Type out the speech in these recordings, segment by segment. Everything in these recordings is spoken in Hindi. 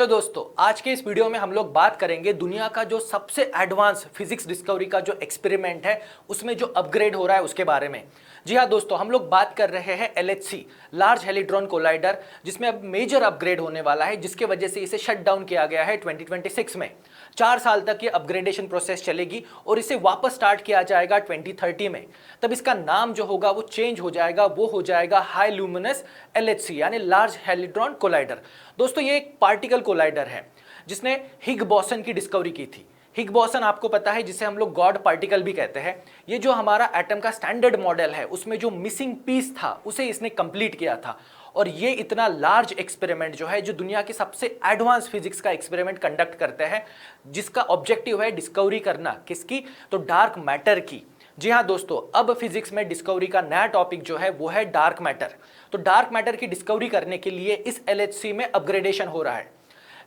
हेलो दोस्तों, आज के इस वीडियो में हम लोग बात करेंगे दुनिया का जो सबसे एडवांस फिजिक्स डिस्कवरी का जो एक्सपेरिमेंट है उसमें जो अपग्रेड हो रहा है उसके बारे में। जी हाँ दोस्तों, हम लोग बात कर रहे हैं एलएचसी, लार्ज हेलिड्रॉन कोलाइडर, जिसमें अब मेजर अपग्रेड होने वाला है, जिसके वजह से इसे शट डाउन किया गया है 2026 में। 4 साल तक ये अपग्रेडेशन प्रोसेस चलेगी और इसे वापस स्टार्ट किया जाएगा 2030 में। तब इसका नाम जो होगा वो चेंज हो जाएगा, वो हो जाएगा हाई ल्यूमिनस एलएचसी यानी लार्ज हेलिड्रॉन कोलाइडर। दोस्तों ये एक पार्टिकल कोलाइडर है जिसने हिग बोसन की डिस्कवरी की थी। हिग बोसन आपको पता है, जिसे हम लोग गॉड पार्टिकल भी कहते हैं। ये जो हमारा एटम का स्टैंडर्ड मॉडल है उसमें जो मिसिंग पीस था उसे इसने कंप्लीट किया था। और ये इतना लार्ज एक्सपेरिमेंट जो है, जो दुनिया के सबसे एडवांस फिजिक्स का एक्सपेरिमेंट कंडक्ट करते हैं, जिसका ऑब्जेक्टिव है डिस्कवरी करना किसकी, तो डार्क मैटर की। जी हाँ दोस्तों, अब फिजिक्स में डिस्कवरी का नया टॉपिक जो है वो है डार्क मैटर। तो डार्क मैटर की डिस्कवरी करने के लिए इस एलएचसी में अपग्रेडेशन हो रहा है।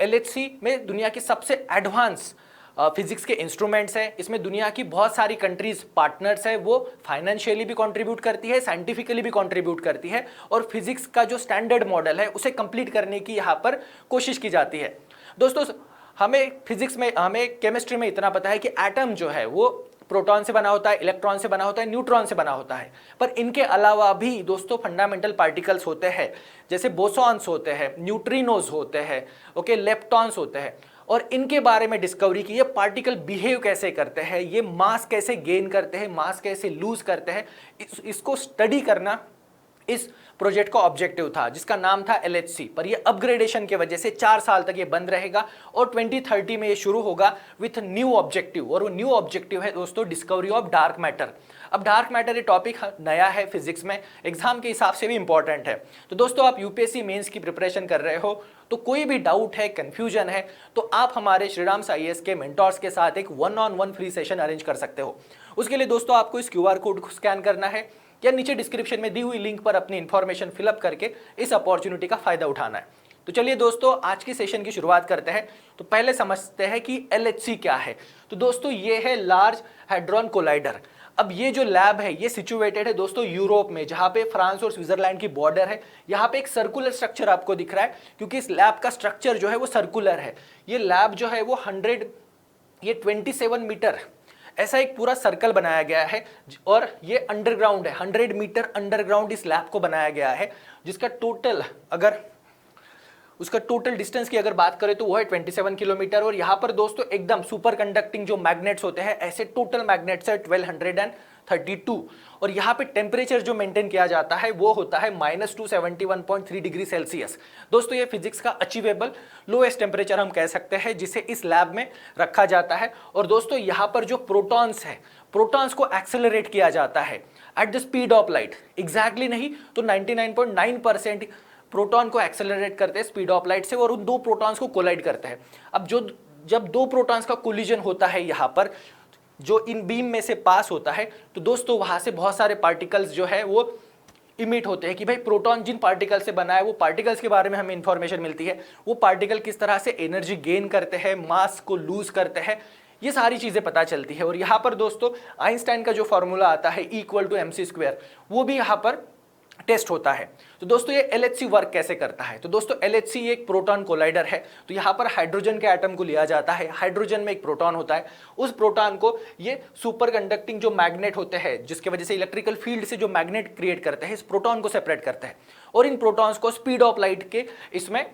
एलएचसी में दुनिया के सबसे एडवांस फिजिक्स के इंस्ट्रूमेंट्स हैं। इसमें दुनिया की बहुत सारी कंट्रीज पार्टनर्स है, वो फाइनेंशियली भी कंट्रीब्यूट करती है, साइंटिफिकली भी कंट्रीब्यूट करती है, और फिजिक्स का जो स्टैंडर्ड मॉडल है उसे कंप्लीट करने की यहाँ पर कोशिश की जाती है। दोस्तों हमें फिजिक्स में, हमें केमिस्ट्री में इतना पता है कि एटम जो है वो प्रोटॉन से बना होता है, इलेक्ट्रॉन से बना होता है, न्यूट्रॉन से बना होता है। पर इनके अलावा भी दोस्तों फंडामेंटल पार्टिकल्स होते हैं, जैसे बोसॉन्स होते हैं, न्यूट्रिनोज होते हैं, ओके, लेप्टॉन्स होते हैं। और इनके बारे में डिस्कवरी की, ये पार्टिकल बिहेव कैसे करते हैं, ये मास कैसे गेन करते हैं, मास कैसे लूज करते हैं, इसको स्टडी करना इस प्रोजेक्ट का ऑब्जेक्टिव था, जिसका नाम था एलएचसी। पर ये अपग्रेडेशन की वजह से 4 साल तक ये बंद रहेगा और 2030 में ये शुरू होगा विथ न्यू ऑब्जेक्टिव। और वो न्यू ऑब्जेक्टिव है दोस्तों डिस्कवरी ऑफ डार्क मैटर। अब डार्क मैटर ये टॉपिक नया है फिजिक्स में, एग्जाम के हिसाब से भी इंपॉर्टेंट है। तो दोस्तों आप यूपीएससी मेंस की प्रिपरेशन कर रहे हो, तो कोई भी डाउट है, कंफ्यूजन है, तो आप हमारे श्रीराम आईएएस के मेंटर्स के साथ एक 1-on-1 फ्री सेशन अरेंज कर सकते हो। उसके लिए दोस्तों आपको इस क्यूआर कोड को स्कैन करना है या नीचे डिस्क्रिप्शन में दी हुई लिंक पर अपनी इंफॉर्मेशन फिलअप करके इस अपॉर्चुनिटी का फायदा उठाना है। तो चलिए दोस्तों आज की सेशन की शुरुआत करते हैं। तो पहले समझते हैं कि एलएचसी क्या है। तो दोस्तों ये है लार्ज हेड्रॉन कोलाइडर। अब ये जो लैब है ये सिचुएटेड है दोस्तों यूरोप में, जहां पे फ्रांस और स्विट्जरलैंड की बॉर्डर है। यहाँ पे एक सर्कुलर स्ट्रक्चर आपको दिख रहा है, क्योंकि इस लैब का स्ट्रक्चर जो है वो सर्कुलर है। ये लैब जो है वो 27 मीटर ऐसा एक पूरा सर्कल बनाया गया है, और ये अंडरग्राउंड है, 100 मीटर अंडरग्राउंड इस लैब को बनाया गया है, जिसका टोटल, अगर उसका टोटल डिस्टेंस की अगर बात करें तो वो है 27 किलोमीटर। और यहाँ पर दोस्तों एकदम सुपर कंडक्टिंग जो मैग्नेट्स होते हैं, ऐसे टोटल मैग्नेट्स है 1232। और यहाँ पे टेम्परेचर जो मेंटेन किया जाता है वो होता है -271.3 डिग्री सेल्सियस। दोस्तों ये फिजिक्स का अचीवेबल लोएस्ट टेम्परेचर हम कह सकते हैं, जिसे इस लैब में रखा जाता है। और दोस्तों यहाँ पर जो प्रोटॉन्स है, प्रोटॉन्स को एक्सेलरेट किया जाता है at the speed of light. Exactly नहीं तो 99.9% प्रोटॉन को एक्सेलरेट करते हैं स्पीड ऑफ लाइट से, और उन दो प्रोटॉन्स को कोलाइड करते हैं। अब जब दो प्रोटॉन्स का कोलिजन होता है यहाँ पर, जो इन बीम में से पास होता है, तो दोस्तों वहां से बहुत सारे पार्टिकल्स जो है वो इमिट होते हैं कि भाई प्रोटॉन जिन पार्टिकल से बना है, वो पार्टिकल्स के बारे में हमें इंफॉर्मेशन मिलती है, वो पार्टिकल किस तरह से एनर्जी गेन करते हैं, मास को लूज करते हैं, ये सारी चीजें पता चलती है। और यहाँ पर दोस्तों आइंस्टाइन का जो फॉर्मूला आता है E=mc², वो भी यहाँ पर टेस्ट होता है। तो दोस्तों ये एलएचसी वर्क कैसे करता है, तो दोस्तों एलएचसी एक प्रोटॉन कोलाइडर है। तो यहाँ पर हाइड्रोजन के एटम को लिया जाता है, हाइड्रोजन में एक प्रोटॉन होता है, उस प्रोटॉन को ये सुपर कंडक्टिंग जो मैग्नेट होते हैं, जिसके वजह से इलेक्ट्रिकल फील्ड से जो मैग्नेट क्रिएट करते हैं, इस प्रोटॉन को सेपरेट करते हैं, और इन प्रोटॉन्स को स्पीड ऑफ लाइट के इसमें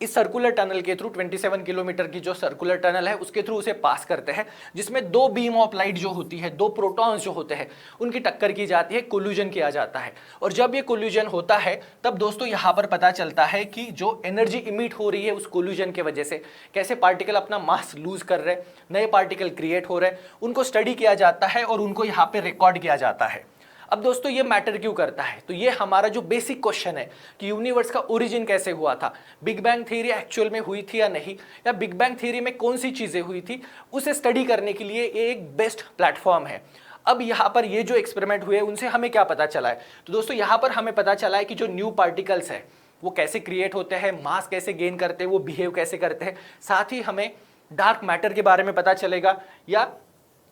इस सर्कुलर टनल के थ्रू, 27 किलोमीटर की जो सर्कुलर टनल है उसके थ्रू उसे पास करते हैं, जिसमें दो बीम ऑफ लाइट जो होती है, दो प्रोटॉन्स जो होते हैं, उनकी टक्कर की जाती है, कोल्यूजन किया जाता है। और जब ये कोल्यूजन होता है तब दोस्तों यहाँ पर पता चलता है कि जो एनर्जी इमिट हो रही है उस कोल्यूजन के वजह से, कैसे पार्टिकल अपना मास लूज कर रहे, नए पार्टिकल क्रिएट हो रहे, उनको स्टडी किया जाता है और उनको यहाँ पे रिकॉर्ड किया जाता है। अब दोस्तों ये मैटर क्यों करता है, तो ये हमारा जो बेसिक क्वेश्चन है कि यूनिवर्स का ओरिजिन कैसे हुआ था, बिग बैंग थ्योरी एक्चुअल में हुई थी या नहीं, या बिग बैंग थ्योरी में कौन सी चीजें हुई थी, उसे स्टडी करने के लिए ये एक बेस्ट प्लेटफॉर्म है। अब यहाँ पर ये जो एक्सपेरिमेंट हुए उनसे हमें क्या पता चला है, तो दोस्तों यहाँ पर हमें पता चला है कि जो न्यू पार्टिकल्स है वो कैसे क्रिएट होते हैं, मास कैसे गेन करते हैं, वो बिहेव कैसे करते हैं। साथ ही हमें डार्क मैटर के बारे में पता चलेगा, या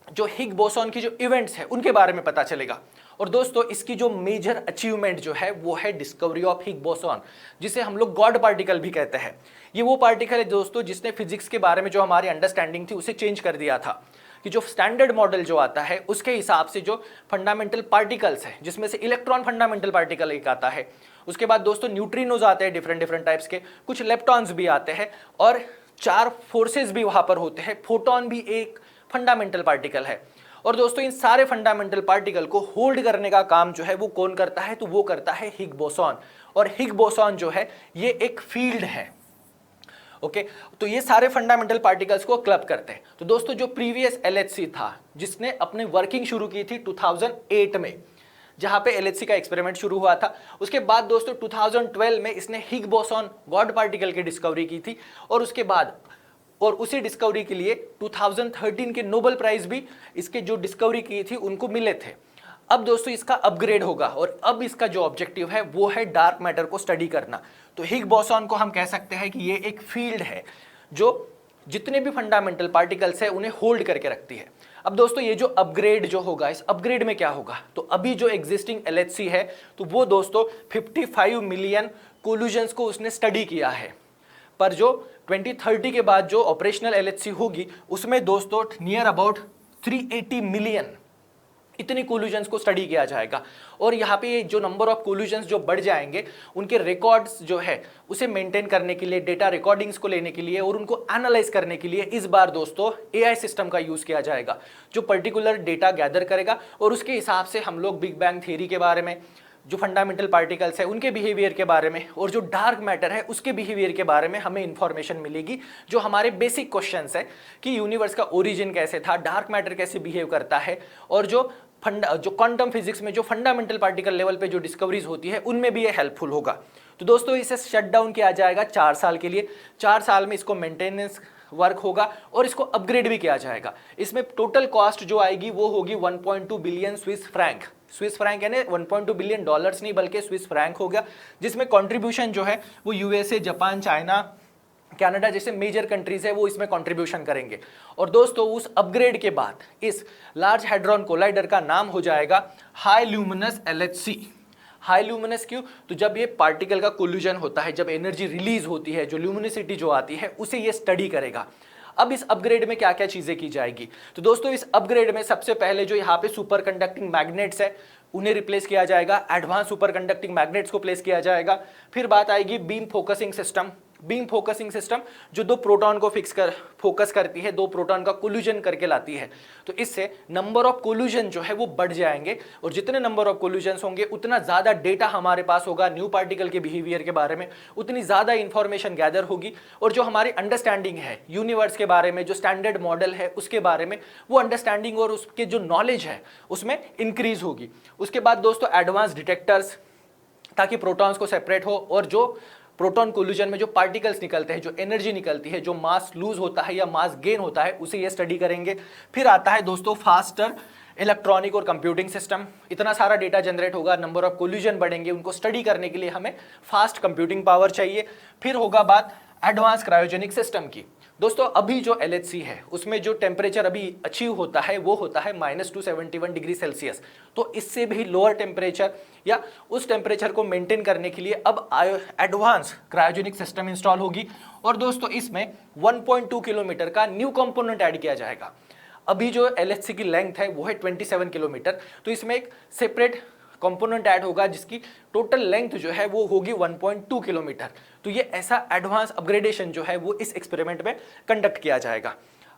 जो हिग बोसॉन की जो इवेंट्स है उनके बारे में पता चलेगा। और दोस्तों इसकी जो मेजर अचीवमेंट जो है वो है डिस्कवरी ऑफ हिग बोसॉन, जिसे हम लोग गॉड पार्टिकल भी कहते हैं। ये वो पार्टिकल है दोस्तों जिसने फिजिक्स के बारे में जो हमारी अंडरस्टैंडिंग थी उसे चेंज कर दिया था, कि जो स्टैंडर्ड मॉडल जो आता है उसके हिसाब से जो फंडामेंटल पार्टिकल्स है, जिसमें से इलेक्ट्रॉन फंडामेंटल पार्टिकल एक आता है, उसके बाद दोस्तों न्यूट्रिनोज आते हैं डिफरेंट डिफरेंट टाइप्स के, कुछ लेप्टॉन्स भी आते हैं, और 4 फोर्सेस भी वहां पर होते हैं, फोटोन भी एक फंडामेंटल पार्टिकल है। और दोस्तों इन सारे फंडामेंटल पार्टिकल को होल्ड करने का काम जो है वो कौन करता है, तो वो करता है हिग बोसॉन। और हिग बोसॉन जो है ये एक फील्ड है। ओके, तो ये सारे फंडामेंटल पार्टिकल्स को क्लब करते हैं। तो दोस्तों जो प्रीवियस एलएचसी था जिसने अपनी वर्किंग शुरू की थी 2008 में, जहां पे एलएचसी का एक्सपेरिमेंट शुरू हुआ था, उसके बाद दोस्तों 2012 में इसने हिग बोसॉन गॉड पार्टिकल की डिस्कवरी की थी, और उसके बाद और उसी डिस्कवरी के लिए 2013 के नोबेल प्राइज भी इसके जो डिस्कवरी की थी उनको मिले थे। अब दोस्तों इसका अपग्रेड होगा, और अब इसका जो ऑब्जेक्टिव है वो है डार्क मैटर को स्टडी करना। तो हिग बोसॉन को हम कह सकते हैं कि ये एक फील्ड है जो जितने भी फंडामेंटल पार्टिकल्स है उन्हें होल्ड करके रखती है। अब दोस्तों ये जो अपग्रेड जो होगा, इस अपग्रेड में क्या होगा, तो अभी जो एग्जिस्टिंग एलएचसी है तो वो दोस्तों 55 मिलियन कोल्यूजन्स को उसने स्टडी किया है, पर जो 2030 के बाद जो ऑपरेशनल एलएचसी होगी उसमें दोस्तों नियर अबाउट 380 मिलियन इतनी कोल्यूजन्स को स्टडी किया जाएगा। और यहाँ पे जो नंबर ऑफ कोल्यूजन्स जो बढ़ जाएंगे उनके रिकॉर्ड्स जो है उसे मेंटेन करने के लिए, डेटा रिकॉर्डिंग्स को लेने के लिए और उनको एनालाइज करने के लिए इस बार दोस्तों एआई सिस्टम का यूज किया जाएगा, जो पर्टिकुलर डेटा गैदर करेगा और उसके हिसाब से हम लोग बिग बैंग थ्योरी के बारे में, जो फंडामेंटल पार्टिकल्स है उनके बिहेवियर के बारे में, और जो डार्क मैटर है उसके बिहेवियर के बारे में हमें इंफॉर्मेशन मिलेगी, जो हमारे बेसिक क्वेश्चंस है कि यूनिवर्स का ओरिजिन कैसे था, डार्क मैटर कैसे बिहेव करता है, और जो क्वांटम फिजिक्स में जो फंडामेंटल पार्टिकल लेवल पे जो डिस्कवरीज होती है उनमें भी ये हेल्पफुल होगा। तो दोस्तों इसे शट डाउन किया जाएगा 4 साल के लिए। 4 साल में इसको मेंटेनेंस वर्क होगा और इसको अपग्रेड भी किया जाएगा। इसमें टोटल कॉस्ट जो आएगी वो होगी 1.2 billion Swiss franc. Swiss franc यानी 1.2 बिलियन डॉलर्स नहीं बल्कि स्विस फ्रैंक हो गया, जिसमें कंट्रीब्यूशन जो है वो यूएसए, जापान, चाइना, कनाडा जैसे मेजर कंट्रीज है वो इसमें कंट्रीब्यूशन करेंगे। और दोस्तों उस अपग्रेड के बाद इस लार्ज हैड्रॉन कोलाइडर का नाम हो जाएगा high luminous LHC. High luminous क्यों, तो जब ये पार्टिकल का कोल्यूजन होता है, जब एनर्जी रिलीज होती है, जो ल्यूमिनिसिटी जो आती है उसे ये स्टडी करेगा। अब इस अपग्रेड में क्या क्या चीजें की जाएगी, तो दोस्तों इस अपग्रेड में सबसे पहले जो यहाँ पे सुपर कंडक्टिंग मैग्नेट्स है उन्हें रिप्लेस किया जाएगा, एडवांस सुपर कंडक्टिंग मैग्नेट्स को प्लेस किया जाएगा। फिर बात आएगी beam focusing system. Beam focusing system जो 2 प्रोटॉन को फोकस करती है, 2 प्रोटॉन का कोल्यूजन करके लाती है, तो इससे नंबर ऑफ कोल्यूजन जो है वो बढ़ जाएंगे, और जितने नंबर ऑफ कोल्यूजन्स होंगे उतना ज्यादा डेटा हमारे पास होगा न्यू पार्टिकल के बिहेवियर के बारे में, उतनी ज्यादा इंफॉर्मेशन गैदर होगी, और जो हमारी अंडरस्टैंडिंग है यूनिवर्स के बारे में, जो स्टैंडर्ड मॉडल है उसके बारे में, वो अंडरस्टैंडिंग और उसके जो नॉलेज है उसमें इंक्रीज होगी। उसके बाद दोस्तों एडवांस डिटेक्टर्स, ताकि प्रोटॉन्स को सेपरेट हो, और जो प्रोटॉन कोल्यूजन में जो पार्टिकल्स निकलते हैं, जो एनर्जी निकलती है, जो मास लूज होता है या मास गेन होता है, उसे ये स्टडी करेंगे। फिर आता है दोस्तों फास्टर इलेक्ट्रॉनिक और कंप्यूटिंग सिस्टम। इतना सारा डेटा जनरेट होगा, नंबर ऑफ कोल्यूजन बढ़ेंगे, उनको स्टडी करने के लिए हमें फास्ट कंप्यूटिंग पावर चाहिए। फिर होगा बात एडवांस क्रायोजेनिक सिस्टम की। दोस्तों अभी जो एलएचसी है उसमें जो टेम्परेचर अभी अचीव होता है वो होता है -271 डिग्री सेल्सियस। तो इससे भी लोअर टेम्परेचर या उस टेम्परेचर को मेंटेन करने के लिए अब एडवांस क्रायोजेनिक सिस्टम इंस्टॉल होगी। और दोस्तों इसमें 1.2 किलोमीटर का न्यू कंपोनेंट ऐड किया जाएगा। अभी जो एलएचसी की लेंथ है वो है 27 किलोमीटर, तो इसमें एक सेपरेट कंपोनेंट ऐड होगा जिसकी टोटल लेंथ जो है वो होगी 1.2 किलोमीटर। तो ये ऐसा एडवांस अपग्रेडेशन जो है वो इस एक्सपेरिमेंट में कंडक्ट किया जाएगा।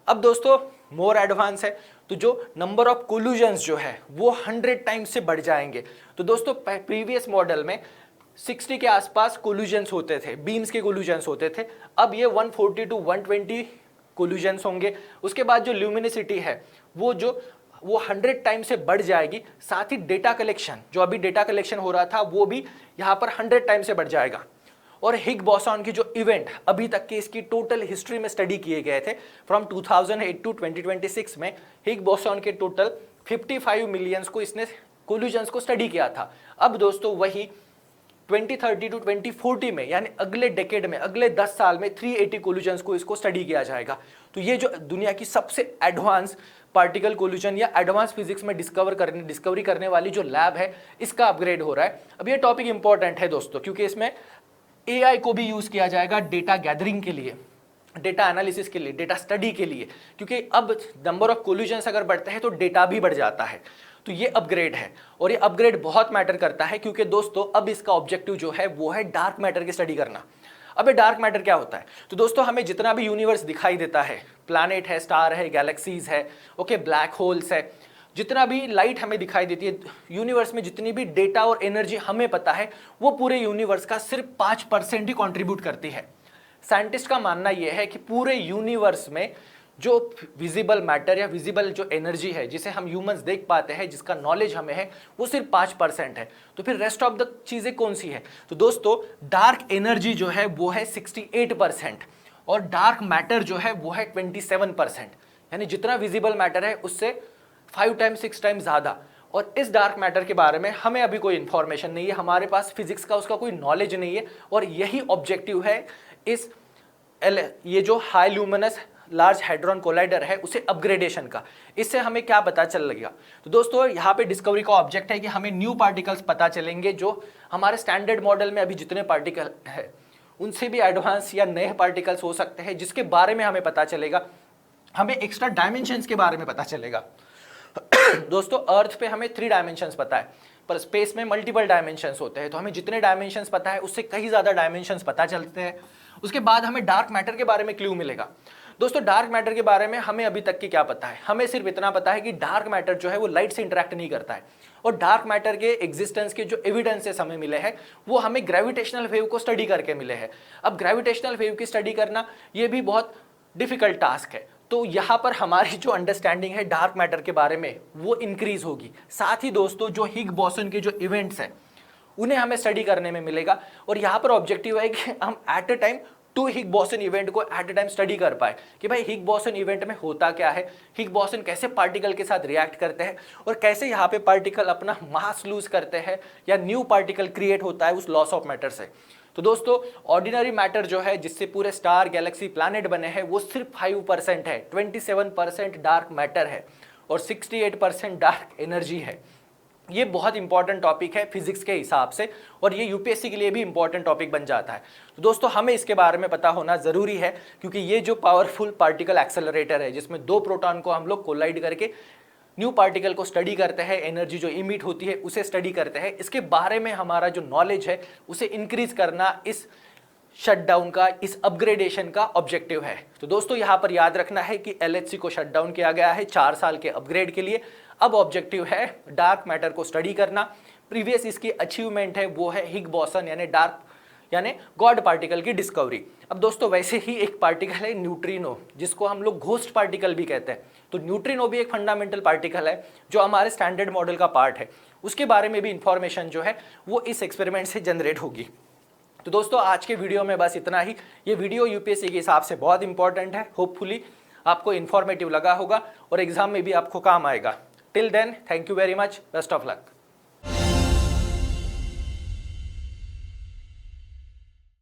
अब दोस्तों मोर एडवांस है, तो जो नंबर ऑफ कोल्यूजन्स जो है वो 100 टाइम्स से बढ़ जाएंगे। तो दोस्तों प्रीवियस मॉडल में 60 के आसपास कोल्यूजन्स होते थे, बीम्स के कोल्यूजन्स होते थे, अब ये 140 to 120 कोल्यूजन्स होंगे। उसके बाद जो ल्यूमिनिसिटी है वो 100 टाइम से बढ़ जाएगी। साथ ही डेटा कलेक्शन, जो अभी डेटा कलेक्शन हो रहा था वो भी यहाँ पर 100 टाइम से बढ़ जाएगा। और हिग बोसॉन की जो इवेंट अभी तक के इसकी टोटल हिस्ट्री में स्टडी किए गए थे फ्रॉम 2008 टू 2026 में, हिग बोसॉन के टोटल 55 मिलियंस को इसने कोल्यूजन्स को स्टडी किया था। अब दोस्तों वही 2030 टू 2040 में यानी अगले डेकेड में, अगले 10 साल में 380 कोल्यूजन्स को इसको स्टडी किया जाएगा। तो ये जो दुनिया की सबसे एडवांस पार्टिकल कोलिजन या एडवांस फिजिक्स में डिस्कवरी करने वाली जो लैब है इसका अपग्रेड हो रहा है। अब ये टॉपिक इंपॉर्टेंट है दोस्तों, क्योंकि इसमें एआई को भी यूज किया जाएगा डेटा गैदरिंग के लिए, डेटा एनालिसिस के लिए, डेटा स्टडी के लिए, क्योंकि अब नंबर ऑफ कोलिजन्स अगर बढ़ते हैं तो डेटा भी बढ़ जाता है। तो ये अपग्रेड है और ये अपग्रेड बहुत मैटर करता है, क्योंकि दोस्तों अब इसका ऑब्जेक्टिव जो है वो है डार्क मैटर की स्टडी करना। अब ये डार्क मैटर क्या होता है? तो दोस्तों हमें जितना भी यूनिवर्स दिखाई देता है, प्लैनेट है, स्टार है, गैलेक्सीज है, ओके, ब्लैक होल्स है, जितना भी लाइट हमें दिखाई देती है यूनिवर्स में, जितनी भी डेटा और एनर्जी हमें पता है, वो पूरे यूनिवर्स का सिर्फ 5% ही कंट्रीब्यूट करती है। साइंटिस्ट का मानना यह है कि पूरे यूनिवर्स में जो विजिबल मैटर या विजिबल जो एनर्जी है जिसे हम ह्यूमंस देख पाते हैं, जिसका नॉलेज हमें है, वो सिर्फ 5% है। तो फिर रेस्ट ऑफ द चीजें कौन सी है? तो दोस्तों डार्क एनर्जी जो है वो है 68% और डार्क मैटर जो है वो है 27%, यानी जितना विजिबल मैटर है उससे 5 टाइम्स 6 टाइम्स ज्यादा। और इस डार्क मैटर के बारे में हमें अभी कोई इंफॉर्मेशन नहीं है, हमारे पास फिजिक्स का उसका कोई नॉलेज नहीं है, और यही ऑब्जेक्टिव है इस ये जो high luminous large hadron collider है उसे अपग्रेडेशन का। इससे हमें क्या पता चल लगेगा? तो दोस्तों यहाँ पे डिस्कवरी का ऑब्जेक्ट है कि हमें न्यू पार्टिकल्स पता चलेंगे, जो हमारे स्टैंडर्ड मॉडल में अभी जितने पार्टिकल है उनसे भी एडवांस या नए पार्टिकल्स हो सकते हैं, जिसके बारे में हमें पता चलेगा। हमें एक्स्ट्रा डायमेंशंस के बारे में पता चलेगा। दोस्तों अर्थ पे हमें 3 डायमेंशंस पता है, पर स्पेस में मल्टीपल डायमेंशंस होते हैं, तो हमें जितने डायमेंशंस पता है उससे कहीं ज्यादा डायमेंशंस पता चलते हैं। उसके बाद हमें डार्क मैटर के बारे में क्लू मिलेगा। दोस्तों डार्क मैटर के बारे में हमें अभी तक की क्या पता है? हमें सिर्फ इतना पता है कि डार्क मैटर जो है वो लाइट से इंटरेक्ट नहीं करता है, और डार्क मैटर के एग्जिस्टेंस के जो एविडेंसेस हमें मिले हैं वो हमें ग्रेविटेशनल वेव को स्टडी करके मिले हैं। अब ग्रेविटेशनल वेव की स्टडी करना ये भी बहुत डिफिकल्ट टास्क है, तो यहाँ पर हमारी जो अंडरस्टैंडिंग है डार्क मैटर के बारे में वो इंक्रीज होगी। साथ ही दोस्तों जो हिग बोसन के जो इवेंट्स हैं उन्हें हमें स्टडी करने में मिलेगा, और यहाँ पर ऑब्जेक्टिव है कि हम at a time 2 Higgs boson event को एट अ टाइम स्टडी कर पाए कि भाई हिग बोसन इवेंट में होता क्या है, हिग बोसन कैसे पार्टिकल के साथ रिएक्ट करते हैं, और कैसे यहाँ पे पार्टिकल अपना मास लूज करते हैं या न्यू पार्टिकल क्रिएट होता है उस लॉस ऑफ मैटर से। तो दोस्तों ऑर्डिनरी मैटर जो है जिससे पूरे स्टार, गैलेक्सी, प्लैनेट बने हैं वो सिर्फ 5% है, 27% डार्क मैटर है और 68% डार्क एनर्जी है। ये बहुत इंपॉर्टेंट टॉपिक है फिजिक्स के हिसाब से, और ये यूपीएससी के लिए भी इंपॉर्टेंट टॉपिक बन जाता है। तो दोस्तों हमें इसके बारे में पता होना जरूरी है, क्योंकि ये जो पावरफुल पार्टिकल एक्सेलरेटर है जिसमें 2 प्रोटॉन को हम लोग कोलाइड करके न्यू पार्टिकल को स्टडी करते हैं, एनर्जी जो इमिट होती है उसे स्टडी करते हैं, इसके बारे में हमारा जो नॉलेज है उसे इंक्रीज करना इस शटडाउन का, इस अपग्रेडेशन का ऑब्जेक्टिव है। तो दोस्तों यहाँ पर याद रखना है कि एलएचसी को शटडाउन किया गया है 4 साल के अपग्रेड के लिए। अब ऑब्जेक्टिव है डार्क मैटर को स्टडी करना। प्रीवियस इसकी अचीवमेंट है वो है हिग बोसन यानी गॉड पार्टिकल की डिस्कवरी। अब दोस्तों वैसे ही एक पार्टिकल है न्यूट्रिनो, जिसको हम लोग घोस्ट पार्टिकल भी कहते हैं। तो न्यूट्रिनो भी एक फंडामेंटल पार्टिकल है जो हमारे स्टैंडर्ड मॉडल का पार्ट है, उसके बारे में भी इंफॉर्मेशन जो है वो इस एक्सपेरिमेंट से जनरेट होगी। तो दोस्तों आज के वीडियो में बस इतना ही। ये वीडियो यूपीएससी के हिसाब से बहुत इंपॉर्टेंट है, होपफुली आपको इन्फॉर्मेटिव लगा होगा और एग्जाम में भी आपको काम आएगा। Till then, thank you very much, best of luck.